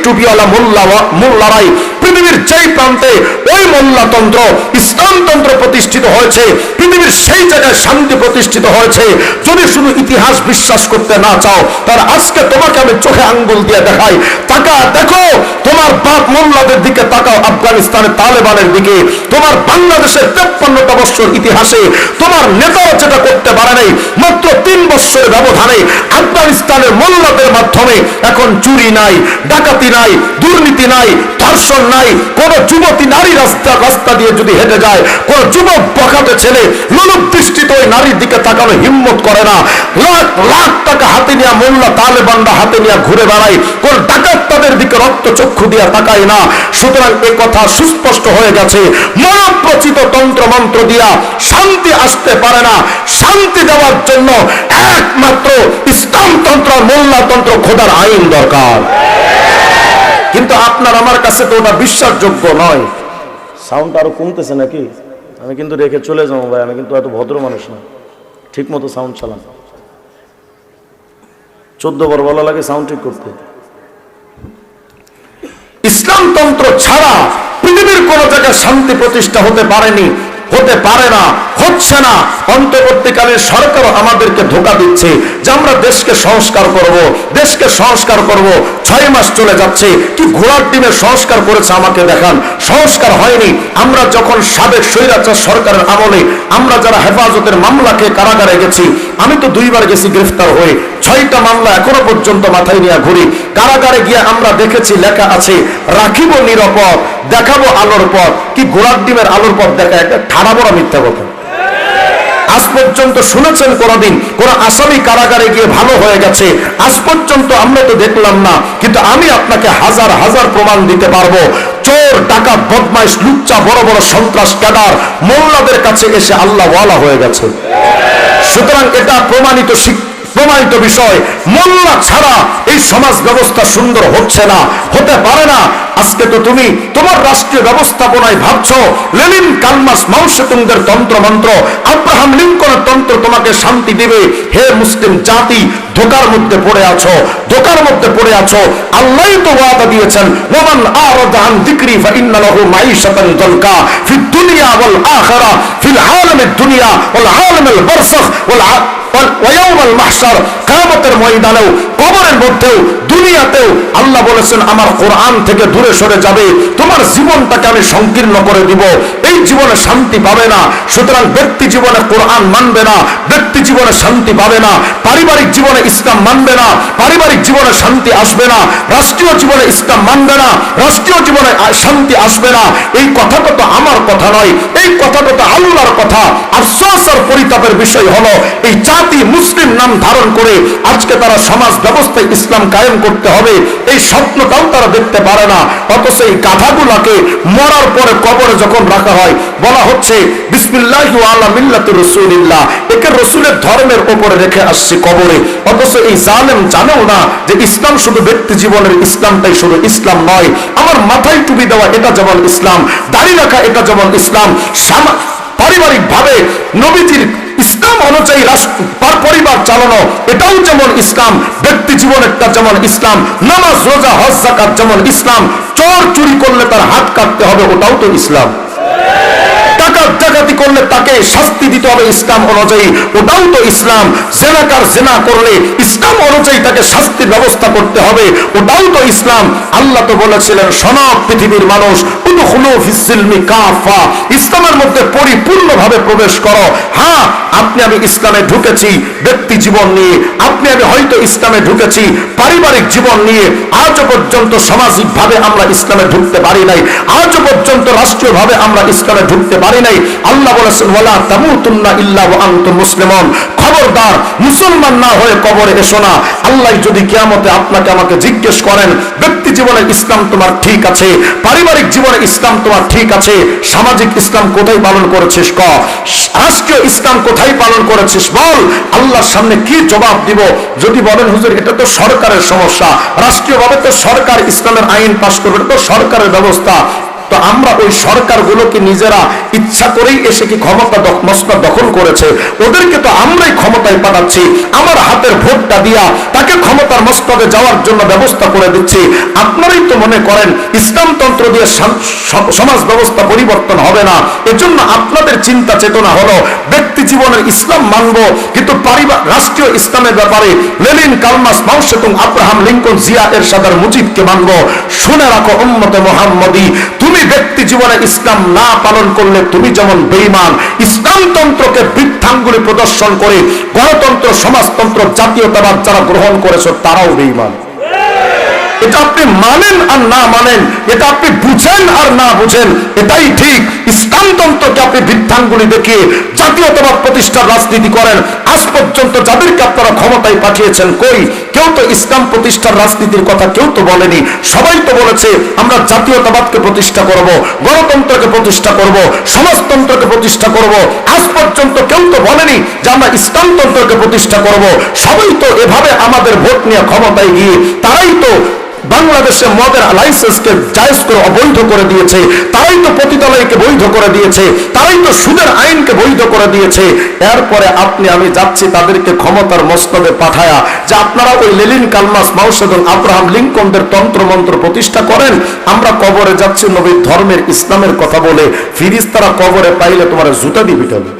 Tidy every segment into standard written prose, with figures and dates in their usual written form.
টুপিওয়ালা মোল্লারাই পৃথিবীর যেই প্রান্তে ওই মোল্লাতন্ত্র ইসলামতন্ত্র প্রতিষ্ঠিত হয়েছে, পৃথিবীর সেই জায়গায় শান্তি প্রতিষ্ঠিত হয়েছে। যদি শুধু ইতিহাস বিশ্বাস করতে না চাও, তার আজকে তোমাকে আমি চোখে আঙ্গুল দিয়ে দেখাই। দেখো তোমার বাপ মোল্লাদের দিকে তাকাও, আফগানিস্তানের তালেবানের দিকে। তোমার বাংলাদেশের 53টা বছর ইতিহাসে তোমার নেতারা যেটা করতে পারে নাই, মাত্র 3 বছরের ব্যবধানে আফগানিস্তানের মোল্লাদের মাধ্যমে এখন চুরি নাই, ডাকাতি নাই, দুর্নীতি নাই, ধর্ষণ নাই। কোন যুবতী নারী রাস্তা দিয়ে যদি হেঁটে যায়, কোন যুবক বখাটে ছেলে লোলুপ দৃষ্টিতে ওই নারীর দিকে তাকানো হিম্মত করে না। লাখ লাখ টাকা হাতে নিয়ে মোল্লা তালেবানরা হাতে নিয়ে ঘুরে বেড়ায়, কোন ডাকাত তাদের দিকে রক্ত চক্ষু দিয়ে তাকায় না। সুতরাং এ কথা সুস্পষ্ট হয়ে গেছে, মনোপ্রচিত তন্ত্র মন্ত্র দিয়া শান্তি আসতে পারে না। শান্তি দেওয়ার জন্য একমাত্র ইসলামতন্ত্র, মোল্লাতন্ত্র, খোদার আইন দরকার। কিন্তু আপনার আমার কাছে তো ওটা বিশ্বাসযোগ্য নয়। সাউন্ড আরো কমতেছে নাকি? আমি কিন্তু রেখে চলে যাবো ভাই, আমি কিন্তু এত ভদ্র মানুষ না। ঠিক মতো সাউন্ড চালান। 14 বার বলা লাগে সাউন্ড ঠিক করতে। ইসলামতন্ত্র ছাড়া পৃথিবীর কোন জায়গায় শান্তি প্রতিষ্ঠা হতে পারেনি, হতে পারে না, হচ্ছে না। অন্তর্বর্তীকালীন সরকারও আমাদেরকে ধোঁকা দিচ্ছে যে আমরা দেশকে সংস্কার করব, দেশকে সংস্কার করব। 6 মাস চলে যাচ্ছে, কি ঘোড়ার ডিমের সংস্কার করেছে আমাকে দেখান। সংস্কার হয়নি। আমরা যখন সাবেক স্বৈরাচার সরকারের আমলে আমরা যারা হেফাজতের মামলাকে কারাগারে গেছি, আমি তো 2 বার গেছি গ্রেফতার হয়ে, 6টা মামলা এখনো পর্যন্ত মাথায় নিয়ে ঘুরি। কারাগারে গিয়ে আমরা দেখেছি লেখা আছে, রাখিব নিরাপদ, দেখাবো আলোর পথ। কি ঘোড়ার ডিমের আলোর পথ দেখা? একটা ঠাড়া বড় মিথ্যা কথা। আজ পর্যন্ত শুনেছেন কোনদিন কোন আসামি কারাগারে গিয়ে ভালো হয়ে গেছে? আজ পর্যন্ত আমরা তো দেখলাম না। কিন্তু আমি আপনাকে হাজার হাজার প্রমাণ দিতে পারবো। চোর, ডাকাত, বদমাইশ, লুচ্চা, বড় বড় সন্ত্রাস ক্যাডার মোল্লাদের কাছে এসে আল্লাহ ওয়ালা হয়ে গেছে। সুতরাং এটা প্রমাণিত বিষয়। মোল্লা ছাড়া এই সমাজ ব্যবস্থা সুন্দর হচ্ছে না, হতে পারে না। আজকে তো তুমি তোমার রাষ্ট্রীয় ব্যবস্থাপনায় ভাবছো লেনিন, কালমার্ক্স, মাও সেতুংদের তন্ত্র মন্ত্র, আব্রাহাম লিঙ্কনের তন্ত্র তোমাকে শান্তি দিবে। হে মুসলিম জাতি, ধোকার মধ্যে পড়ে আছো, ধোকার মধ্যে পড়ে আছো। আল্লাহই তো ওয়াদা দিয়েছেন, ওমান আরাদা আন যিকরি ফাইন্না লাহু মাঈশাতান যানকা ফিদ দুনিয়া ওয়াল আখিরা ফিল আলামিদ দুনিয়া ওয়াল আলামিল বারযাখ ওয়াল ওয়ায়াউমাল মাহশার। কিয়ামতের ময়দানেও, কবরের মধ্যেও, দুনিয়াতেও আল্লাহ বলেছেন আমার কোরআন থেকে দূরে সরে যাবে, তোমার জীবনটাকে আমি সংকীর্ণ করে দিব, এই জীবনে শান্তি পাবে না। সুতরাং ব্যক্তি জীবনে কোরআন মানবে না, ব্যক্তি জীবনে শান্তি পাবে না। পারিবারিক জীবনে ইসলাম মানবে না, পারিবারিক জীবনে শান্তি আসবে না। রাষ্ট্রীয় জীবনে ইসলাম মানবে না, রাষ্ট্রীয় জীবনে শান্তি আসবে না। এই কথাটা তো আমার কথা নয়, এই কথাটা তো আল্লাহর কথা। আফসোস আর পরিতাপের বিষয় হলো এই জাতি মুসলিম নাম ধারণ করে আজকে তারা সমাজ ব্যবস্থায় ইসলাম কায়েম করতে হবে, এই স্বপ্নটাও তারা দেখতে পারে না। অথচ এই গাধাগুলাকে মরার পরে কবরে যখন রাখা হয়, বলা হচ্ছে বিসমিল্লাহি ওয়া আলা মিল্লাতি রাসূলিল্লাহ, একে রাসূলের ধর্মের উপরে রেখে আসছে কবরে। অথচ এই জালেম জানেও না যে ইসলাম শুধু ব্যক্তি জীবনের ইসলামটাই শুধু ইসলাম নয়। আমার মাথায় টুপি দেওয়া এটা যেমন ইসলাম, দাড়ি রাখা এটা যেমন ইসলাম, পারিবারিক ভাবে নবীজির ইসলাম অনুযায়ী পরিবার চালানো এটাও যেমন ইসলাম, ব্যক্তি জীবনেরটা যেমন ইসলাম, নামাজ, রোজা, হজ, যাকাত যেমন ইসলাম, চোর চুরি করলে তার হাত কাটতে হবে ওটাও তো ইসলাম, ডাকাতি করলে তাকে শাস্তি দিতে হবে ইসলাম অনুযায়ী ওটাও তো ইসলাম, জেনাকার জেনা করলে ইসলাম অনুযায়ী তাকে শাস্তির ব্যবস্থা করতে হবে ওটাও তো ইসলাম। আল্লাহ তো বলেছিলেন সনব পৃথিবীর মানুষ উদখুলু ফিস সিলমি কাফা, ইসলামের মধ্যে পরিপূর্ণভাবে প্রবেশ করো। হ্যাঁ, আপনি আমি ইসলামে ঢুকেছি ব্যক্তি জীবন নিয়ে, আপনি আমি হয়তো ইসলামে ঢুকেছি পারিবারিক জীবন নিয়ে, আজও পর্যন্ত সামাজিক ভাবে আমরা ইসলামে ঢুকতে পারি নাই, আজও পর্যন্ত রাষ্ট্রীয় ভাবে আমরা ইসলামে ঢুকতে পারি নাই। আল্লাহ বলেছেন ওয়ালা তামুতুন্না ইল্লা ওয়া আনতুম মুসলিমুন, খবরদার মুসলমান না হয়ে কবরে এসো না। আল্লাহ যদি কিয়ামতে আপনাকে আমাকে জিজ্ঞেস করেন ব্যক্তি জীবনে ইসলাম তোমার ঠিক আছে, পারিবারিক জীবনে ইসলাম তোমার ঠিক আছে, সামাজিক ইসলাম কোথায় পালন করেছিস ক, রাষ্ট্রীয় ইসলাম কোথায় পালন করেছিস বল, আল্লাহর সামনে কি জবাব দিব? যদি বলেন হুজুর এটা তো সরকারের সমস্যা, রাষ্ট্রীয়ভাবে তো সরকার ইসলামের আইন পাশ করবে, এটা তো সরকারের ব্যবস্থা, তো আমরা ওই সরকারগুলোকে নিজেরা ইচ্ছা করেই এসে কি ক্ষমতা মসনদ দখল করেছে? ওদেরকে তো আমরাই ক্ষমতায় পাঠাচ্ছি, আমার হাতের ভোটটা দিয়া তাকে ক্ষমতার মসনদে যাওয়ার জন্য ব্যবস্থা করে দিচ্ছি। আপনারাই তো মনে করেন ইসলামতন্ত্র দিয়ে সমাজ ব্যবস্থা পরিবর্তন হবে না। এজন্য আপনাদের চিন্তা চেতনা হলো ব্যক্তি জীবনের ইসলাম মানবো, কিন্তু রাষ্ট্রীয় ইসলামের ব্যাপারে লেনিন, কার্ল মার্কস, মাও সেতুং, আব্রাহাম লিঙ্কন, জিয়া এরশাদ আর মুজিবকে মানবো। শুনে রাখো উম্মতে মুহাম্মদী, তুমি ব্যক্তি জীবনে ইসলাম না পালন করলে তুমি যেমন বেঈমান, ইসলামতন্ত্রকে বৃদ্ধাঙ্গুলি প্রদর্শন করে গণতন্ত্র, সমাজতন্ত্র, জাতীয়তাবাদ যারা গ্রহণ করেছো তারাও বেঈমান। এটা আপনি মানেন আর না মানেন, এটা আপনি বুঝেন আর না বুঝেন, এটাই ঠিক। ইসলামতন্ত্রকে আপনি বৃদ্ধাঙ্গুলি দেখিয়ে জাতীয়তাবাদ প্রতিষ্ঠার রাজনীতি করেন। আজ পর্যন্ত যাদেরকে আপনারা ক্ষমতায় পাঠিয়েছেন, কই কেউ তো ইসলাম প্রতিষ্ঠার রাজনীতির কথা কেউ তো বলেনি। সবাই তো বলেছে আমরা জাতীয়তাবাদকে প্রতিষ্ঠা করব, গণতন্ত্রকে প্রতিষ্ঠা করব, সমাজতন্ত্রকে প্রতিষ্ঠা করব। আজ পর্যন্ত কেউ তো বলেনি যে আমরা ইসলামতন্ত্রকে প্রতিষ্ঠা করব। সবাই তো এভাবে আমাদের ভোট নিয়ে ক্ষমতায় গিয়ে তারাই তো বাংলাদেশে মদের লাইসেন্সকে জায়েজ করে অবৈধ করে দিয়েছে, তারাই তো পতিতালয়কে বৈধ করে দিয়েছে, তারাই তো সুদের আইনকে বৈধ করে দিয়েছে। এরপরে আপনি আমি যাচ্ছি তাদেরকে ক্ষমতার মসনদে পাঠায়া যে আপনারা ওই লেনিন, কার্ল মার্কস, মাও সেতুং, আব্রাহাম লিঙ্কনদের তন্ত্রমন্ত্র প্রতিষ্ঠা করেন। আমরা কবরে যাচ্ছি নবীর ধর্মের ইসলামের কথা বলে, ফিরিস্তারা কবরে পাইলে তোমার জুতা দিয়ে পিটাবে।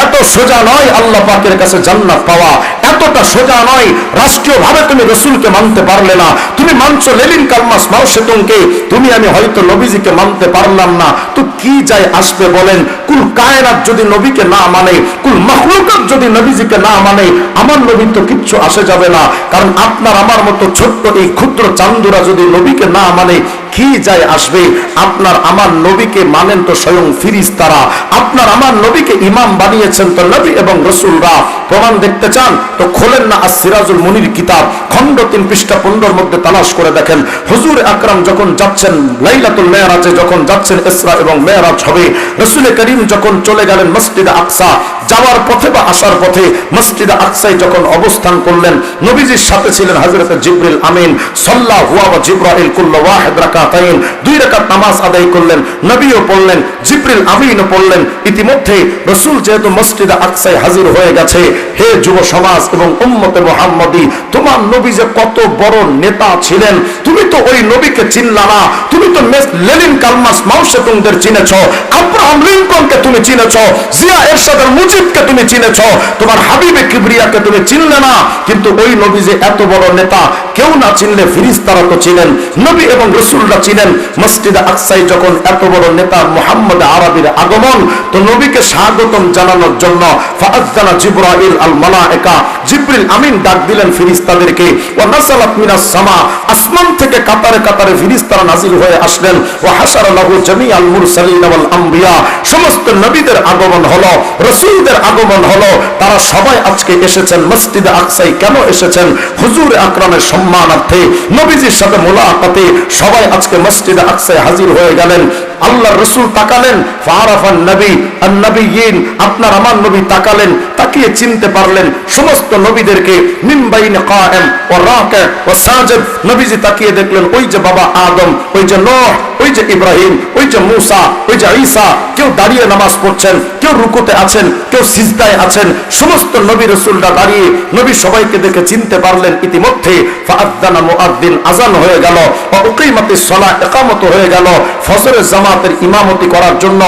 এত সোজা নয় আল্লাহ পাকের কাছে জান্নাত পাওয়া, এতটা সোজা নয়। রাষ্ট্রীয়ভাবে তুমি রসুলকে মানতে পারলে না, তুমি মানছো লেনিন, কার্ল মার্কস, মাও সেতুংকে, তুমি আমি হয়তো নবীজিকে মানতে পারলাম না, তো কি যায় আসবে বলেন? কুল কায়নাত যদি নবীকে না মানে, কুল মাখলুকাত যদি নবীজিকে না মানে, আমার নবীর তো কিচ্ছু আসে যাবে না। কারণ আপনার আমার মতো ছোট্ট এই ক্ষুদ্র চান্দুরা যদি নবীকে না মানে, কি যায় আসবে? আপনার আমার নবীকে মানেন তো স্বয়ং ফিরিস্তারা, আপনার আমার নবীকে ইমাম বানিয়েছেন তো নবী এবং রাসূলরা। প্রমাণ দেখতে চান তো খোলেন না আস-সিরাজুল মুনির কিতাব, খণ্ড 3 পৃষ্ঠা 15 মধ্যে তালাশ করে দেখেন। হুজুর আকরাম যখন যাচ্ছেন লাইলাতুল মেরাজে, যখন যাচ্ছেন ইসরা এবং মেরাজ হবে, রাসূল করিম যখন চলে গেলেন মসজিদে আকসা, যাওয়ার পথে বা আসার পথে মসজিদে আকসায় যখন অবস্থান করলেন, নবীজির সাথে ছিলেন হযরত জিবরিল আমিন সাল্লাল্লাহু ওয়া জিবরাইল কুল্লু ওয়াহিদ রাকাতাইন, 2 রাকাত নামাজ আদায় করলেন, নবীও পড়লেন, জিবরিল আমিনও পড়লেন। ইতিমধ্যে রাসূল যেহেতু মসজিদে আকসায় হাজির হয়ে গেছে, হে যুব সমাজ এবং উম্মতে মুহাম্মদী, তোমার নবী যে কত বড় নেতা ছিলেন, তুমি তো ওই নবীকে চিনলা না। তুমি তো লেনিন, কার্ল মার্কস, মাও সেতুংদের চিনেছো, আব্রাহাম লিঙ্কনকে তুমি চিনেছো, জিয়া এরশাদ আর মুজিবকে তুমি চিনেছো, তোমার হাবিবে কিবরিয়াকে তুমি চিনলে না। কিন্তু ওই নবী যে এত বড় নেতা, কেউ না চিনলে ফিরিস্তারা তো চিনেন, নবী এবং রাসূলরা চিনেন। মসজিদে আকসায় যখন এত বড় নেতা মুহাম্মদ আরবির আগমন, তো নবীকে স্বাগতম জানানোর জন্য ফাআযানা জিবরাইল আল মালায়েকা, জিবরিল আমিন ডাক দিলেন ফিরিস্তাদেরকে। ওয়া নাযালাত মিনাস সামা, আসমান থেকে কাতারে কাতারে ফিরিস্তারা নাজিল হয়ে আসলেন। ওয়া হাশারা লাহু জামিআল মুরসালিন ওয়াল আম্বিয়া, সমস্ত নবীদের আগমন হলো, রাসূলদের আগমন হলো। তারা সবাই আজকে এসেছেন মসজিদে আকসায়। কেন এসেছেন? হুজুর আকরামের সম্মানার্থে, নবীজির সাথে মোলাকাতে সবাই আজকে মসজিদে আকসায় হাজির হয়ে গেলেন। আল্লাহর রাসূল তাকালেন, ফারাফান নবী আন নবিয়্যিন, আপনার আমার নবী তাকালেন, তাকিয়ে চিনতে পারলেন সমস্ত নবীদেরকে। মিন বাইনে কায়েম ওয়া রাকি ওয়া সাজিদ, নবীজি তাকিয়ে দেখলেন ওই যে বাবা আদম, ওই যে নূহ, ওই যে ইব্রাহিম, ওই যে মুসা, ওই যে ঈসা, কেউ দাঁড়িয়ে নামাজ পড়ছেন, কেউ রুকুতে আছেন, কেউ সিজদায় আছেন। সমস্ত নবী রাসূলরা দাঁড়িয়ে, নবী সবাইকে দেখে চিনতে পারলেন। ইতিমধ্যে ফাআযানা মুআদ্দিন, আযান হয়ে গেল, ওয়া উকিমাতিস সালাহ, ইকামত হয়ে গেল। ফজরের জামাতের ইমামতি করার জন্য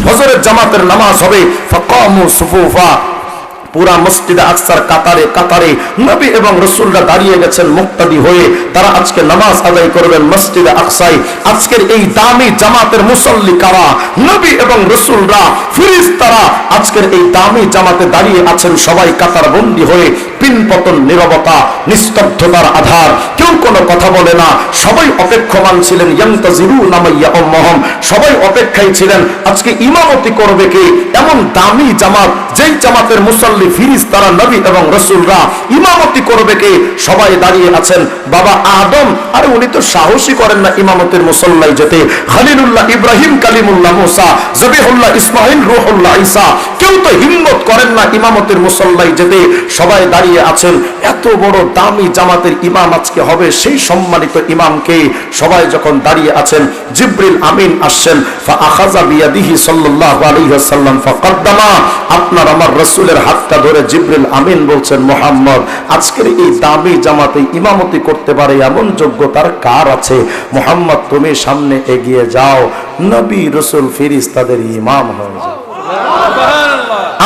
ফজরের জামাতের নামাজ হবে। ফাকামু সুফুফা, পুরা মসজিদে আকসার কাতারে কাতারে নবী এবং রাসূলরা দাঁড়িয়ে গেছেন মুক্তাদি হয়ে। তারা আজকে নামাজ আদায় করবেন মসজিদে আকসায়। আজকের এই দামি জামাতের মুসল্লি কারা? নবী এবং রাসূলরা, ফেরেশতারা আজকের এই দামি জামাতে দাঁড়িয়ে আছেন সবাই কাতার বন্দী হয়ে। পিনপতন, নীরবতা, নিস্তব্ধতার আধার, কেউ কোনো কথা বলে না। সবাই অপেক্ষমান ছিলেন, ইয়ান্তাজিরুনা মাইয়া উম্মুহুম, সবাই অপেক্ষায় ছিলেন আজকে ইমামতি করবে কে। এমন দামি জামাত, যেই জামাতের মুসল্লি ফিরিস্তারা, নবী এবং রাসূলরা, ইমামতি করবে কে? সবাই দাঁড়িয়ে আছেন। বাবা আদম আরে উনি তো সাহসী করেন না ইমামতের মুসল্লায় যেতে। খলিলুল্লাহ ইব্রাহিম, কালিমুল্লাহ মুসা, জবিহুল্লাহ ইসমাইল, রূহুল্লাহ ঈসা, কেউ তো হিম্মত করেন না ইমামতের মুসল্লায় যেতে। সবাই দাঁড়িয়ে আছেন, এত বড় দামি জামাতের ইমাম আজকে হবে, সেই সম্মানিত ইমামকে সবাই যখন দাঁড়িয়ে আছেন, জিবরিল আমিন আসছেন। ফাআখাযা বিয়াদিহি সাল্লাল্লাহু আলাইহি ওয়াসাল্লাম ফাকাদ্দামা, আপনার আমার রাসূলের হাতটা ধরে জিবরিল আমিন বলছেন, মুহাম্মদ আজকের এই দামি জামাতে ইমামতি করতে পারে এমন যোগ্যতার কার আছে? মুহাম্মদ তুমি সামনে এগিয়ে যাও, নবী রাসূল ফেরেশতাদের ইমাম হয়ে যাও।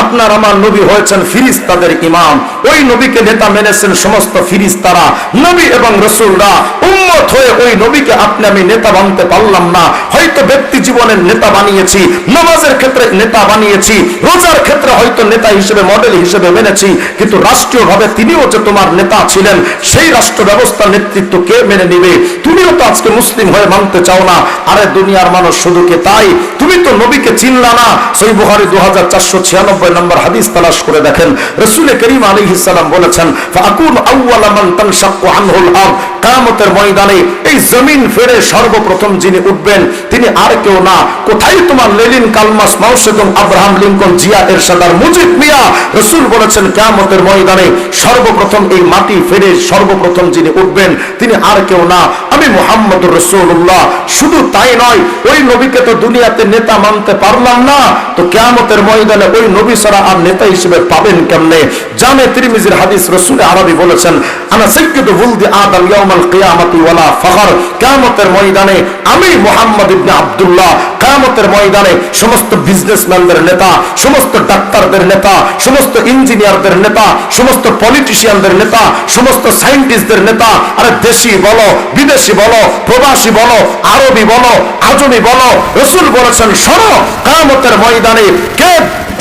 আপনার আমার নবী হয়েছেন ফেরেশতাদের ইমাম। ওই নবীকে নেতা মেনেছেন সমস্ত ফেরেশতারা। নবী এবং রাসূলরা উম্মত হয়ে ওই নবীকে আপনি আমি নেতা বানাতে পারলাম না। হয়তো ব্যক্তি জীবনের নেতা বানিয়েছি, নামাজের ক্ষেত্রে নেতা বানিয়েছি, রোজার ক্ষেত্রে হয়তো নেতা হিসেবে মডেল হিসেবে মেনেছি, কিন্তু রাষ্ট্রীয়ভাবে তিনিও যে তোমার নেতা ছিলেন, সেই রাষ্ট্র ব্যবস্থার নেতৃত্ব কে মেনে নিবে? তুমিও তো আজকে মুসলিম হয়ে মানতে চাও না। আরে দুনিয়ার মানুষ শুধু কে তাই? তুমি তো নবীকে চিনলা না। সহিহ বুখারী 2496 নম্বর হাদিস তালাশ করে দেখেন, রাসূল করিম আলাইহিস সালাম বলেছেন, ফাকুন আউওয়ালা মান তানশাক্কু আনহুল আরদ, কিয়ামতের ময়দানে এই জমিন ফেরে সর্বপ্রথম যিনি উঠবেন তিনি আর কেউ না। কোথায় তোমার লেনিন, কালমাস, মাও সেতুং, আব্রাহাম লিঙ্কন, জিয়া এরশাদ আর মুজিব মিয়া? রাসূল বলেছেন কিয়ামতের ময়দানে সর্বপ্রথম এই মাটি ফেরে সর্বপ্রথম যিনি উঠবেন তিনি আর কেউ না, আমি মুহাম্মদুর রাসূলুল্লাহ। শুধু তাই নয়, ওই নবীকে তো দুনিয়াতে নেতা মানতে পারলাম না, তো কিয়ামতের ময়দানে ওই নবী ছাড়া আর নেতা হিসেবে পাবেন কেমনে? জামে তিরমিজির হাদিস, রাসূল আরবি বলেছেন, আনা সাইয়্যিদু ওয়ালদি আদম ইয়াউমাল কিয়ামাতি ওয়ালা ফখর, কিয়ামতের ময়দানে আমি মুহাম্মদ ইবনে আব্দুল্লাহ কিয়ামতের ময়দানে সমস্ত বিজনেসম্যানদের নেতা, সমস্ত ডাক্তারদের নেতা, সমস্ত ইঞ্জিনিয়ারদের নেতা, সমস্ত পলিটিশিয়ানদের নেতা, সমস্ত সায়েন্টিস্টদের নেতা, আরে দেশি বলো, বিদেশি বলো, প্রবাসী বলো, আরবি বলো, আজমি বলো, রাসূল বলেছেন শোনো, কিয়ামতের ময়দানে কে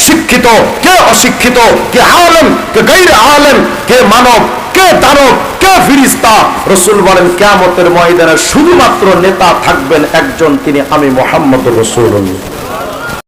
শিক্ষিত, কে অশিক্ষিত, কে আলেম, কে গায়রে আলেম, কে মানব, কে দানব, কে ফেরেশতা, রাসূল বলেন কিয়ামতের ময়দানে শুধুমাত্র নেতা থাকবেন একজন, তিনি আমি মুহাম্মদুর রাসূলুল্লাহ।